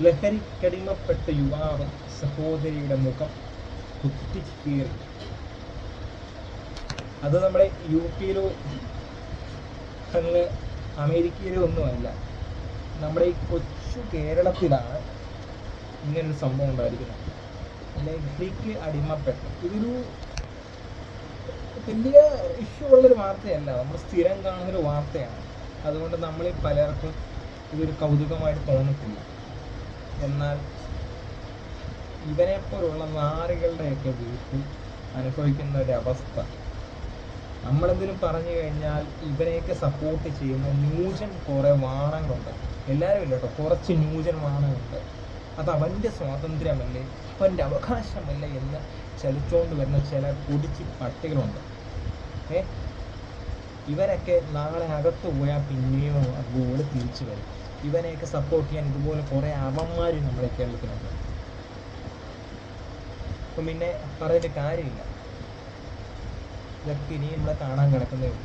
ലഹരിക്കടിമപ്പെട്ട യുവാവ് സഹോദരിയുടെ മുഖം കുത്തിക്കീറി. അത് നമ്മുടെ യു.പിയിലോ അങ്ങ് അമേരിക്കയിലോ ഒന്നുമല്ല, നമ്മുടെ ഈ കൊച്ചു കേരളത്തിലാണ് ഇങ്ങനൊരു സംഭവം ഉണ്ടായിരിക്കുന്നത്. ലഹരിക്ക് അടിമപ്പെട്ടു. ഇതൊരു വലിയ ഇഷ്യൂ ഉള്ളൊരു വാർത്തയല്ല, നമ്മൾ സ്ഥിരം കാണുന്നൊരു വാർത്തയാണ്. അതുകൊണ്ട് നമ്മളിൽ പലർക്കും ഇതൊരു കൗതുകമായിട്ട് തോന്നത്തില്ല. എന്നാൽ ഇവനെപ്പോലുള്ള നാറികളുടെയൊക്കെ വീട്ടിൽ അനുഭവിക്കുന്ന ഒരവസ്ഥ, നമ്മളെന്തെങ്കിലും പറഞ്ഞു കഴിഞ്ഞാൽ ഇവരെയൊക്കെ സപ്പോർട്ട് ചെയ്യുന്ന ന്യൂജൻ കുറേ വാണങ്ങളുണ്ട്. എല്ലാവരും ഇല്ല കേട്ടോ, കുറച്ച് ന്യൂജൻ വാണങ്ങളുണ്ട്. അത് അവൻ്റെ സ്വാതന്ത്ര്യമല്ലേ, അവൻ്റെ അവകാശമല്ലേ എന്ന് ചലിച്ചുകൊണ്ട് വരുന്ന ചില പൊടിച്ച് പട്ടികളുണ്ട്. ഇവരൊക്കെ നാളെ അകത്ത് പോയാൽ പിന്നെയും അതുപോലെ തിരിച്ചു വരും. ഇവനെയൊക്കെ സപ്പോർട്ട് ചെയ്യാൻ ഇതുപോലെ കുറേ അവന്മാർ നമ്മുടെ കേരളത്തിലുണ്ട്. അപ്പം പിന്നെ പറഞ്ഞിട്ട് കാര്യമില്ല. ഇതൊക്കെ ഇനി നമ്മളെ കാണാൻ കിടക്കുന്നേ ഉള്ളൂ.